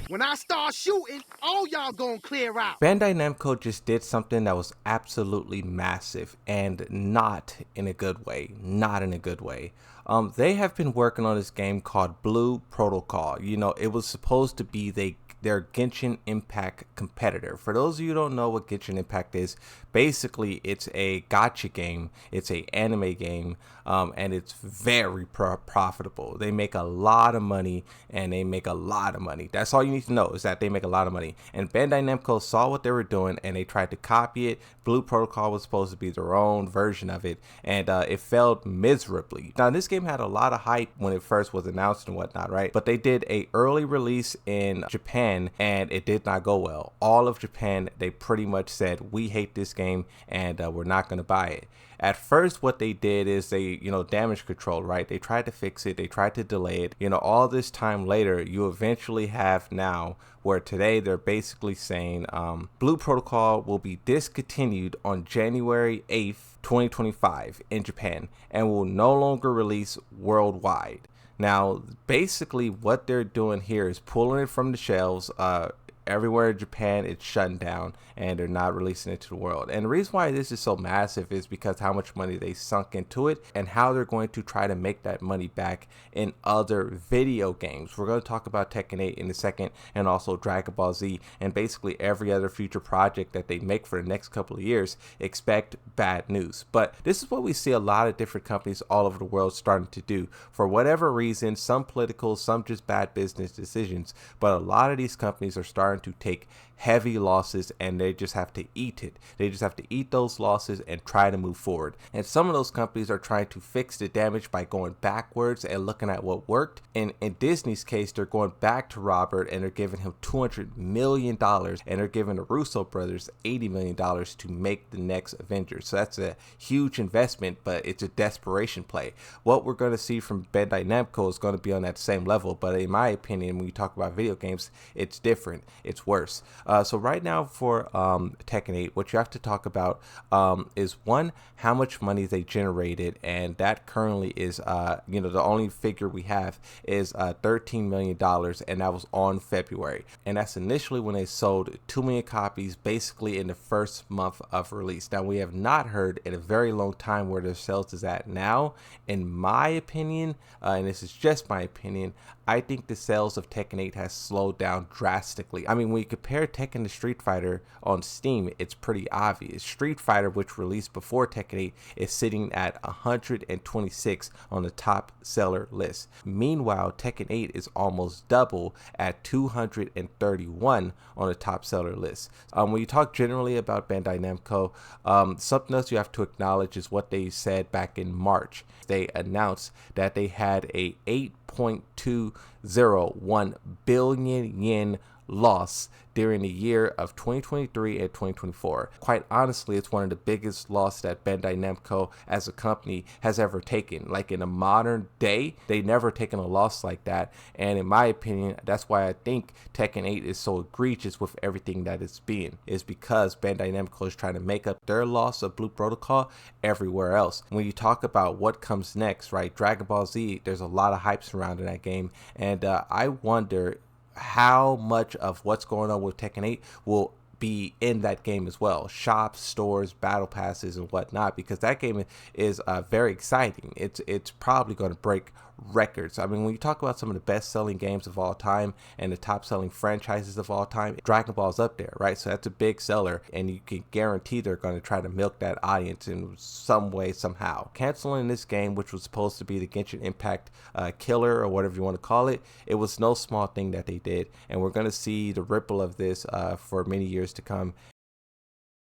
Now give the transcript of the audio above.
When I start shooting, all y'all gonna clear out. Bandai Namco just did something that was absolutely massive and not in a good way. Not in a good way. They have been working on this game called Blue Protocol. You know, it was supposed to be their Genshin Impact competitor. For those of you who don't know what Genshin Impact is, basically it's a gacha game. It's a anime game, and it's very profitable. They make a lot of money, and they make a lot of money. That's all you need to know, is that they make a lot of money. And Bandai Namco saw what they were doing, and they tried to copy it. Blue Protocol was supposed to be their own version of it, and it failed miserably. Now, this game had a lot of hype when it first was announced and whatnot, right? But they did a early release in Japan, and it did not go well. All of Japan, they pretty much said, we hate this game, and we're not going to buy it. At first, what they did is they, damage control, right? They tried to fix it. They tried to delay it. All this time later, you eventually have now where today they're basically saying Blue Protocol will be discontinued on January 8th, 2025 in Japan and will no longer release worldwide. Now, basically what they're doing here is pulling it from the shelves. Everywhere in Japan, it's shutting down, and they're not releasing it to the world. And the reason why this is so massive is because how much money they sunk into it and how they're going to try to make that money back in other video games. We're going to talk about Tekken 8 in a second, and also Dragon Ball Z, and basically every other future project that they make for the next couple of years. Expect bad news. But this is what we see a lot of different companies all over the world starting to do. For whatever reason, some political, some just bad business decisions, but a lot of these companies are starting to take heavy losses, and they just have to eat it. They just have to eat those losses and try to move forward. And some of those companies are trying to fix the damage by going backwards and looking at what worked. And in Disney's case, they're going back to Robert, and they're giving him $200 million, and they're giving the Russo brothers $80 million to make the next Avengers. So that's a huge investment, but it's a desperation play. What we're going to see from Bandai Namco is going to be on that same level, but in my opinion, when you talk about video games, it's different. It's worse. So right now for Tekken 8, what you have to talk about is, one, how much money they generated, and that currently is, the only figure we have is $13 million, and that was on February. And that's initially when they sold 2 million copies, basically in the first month of release. Now, we have not heard in a very long time where their sales is at now. In my opinion, and this is just my opinion, I think the sales of Tekken 8 has slowed down drastically. I mean, when you compare Tekken to Street Fighter on Steam, it's pretty obvious. Street Fighter, which released before Tekken 8, is sitting at 126 on the top seller list. Meanwhile, Tekken 8 is almost double at 231 on the top seller list. When you talk generally about Bandai Namco, something else you have to acknowledge is what they said back in March. They announced that they had a 8.201 billion yen loss during the year of 2023 and 2024. Quite honestly, it's one of the biggest losses that Bandai Namco as a company has ever taken. Like in a modern day, they never taken a loss like that. And in my opinion, that's why I think Tekken 8 is so egregious with everything that it's being, is because Bandai Namco is trying to make up their loss of Blue Protocol everywhere else. When you talk about what comes next, right? Dragon Ball Z, there's a lot of hype surrounding that game. And I wonder how much of what's going on with Tekken 8 will be in that game as well. Shops, stores, battle passes, and whatnot, because that game is very exciting. It's probably going to break records. I mean, when you talk about some of the best-selling games of all time and the top-selling franchises of all time, Dragon Ball's up there, right? So that's a big seller, and you can guarantee they're going to try to milk that audience in some way, somehow. Canceling this game, which was supposed to be the Genshin Impact killer, or whatever you want to call it, it was no small thing that they did, and we're going to see the ripple of this for many years to come.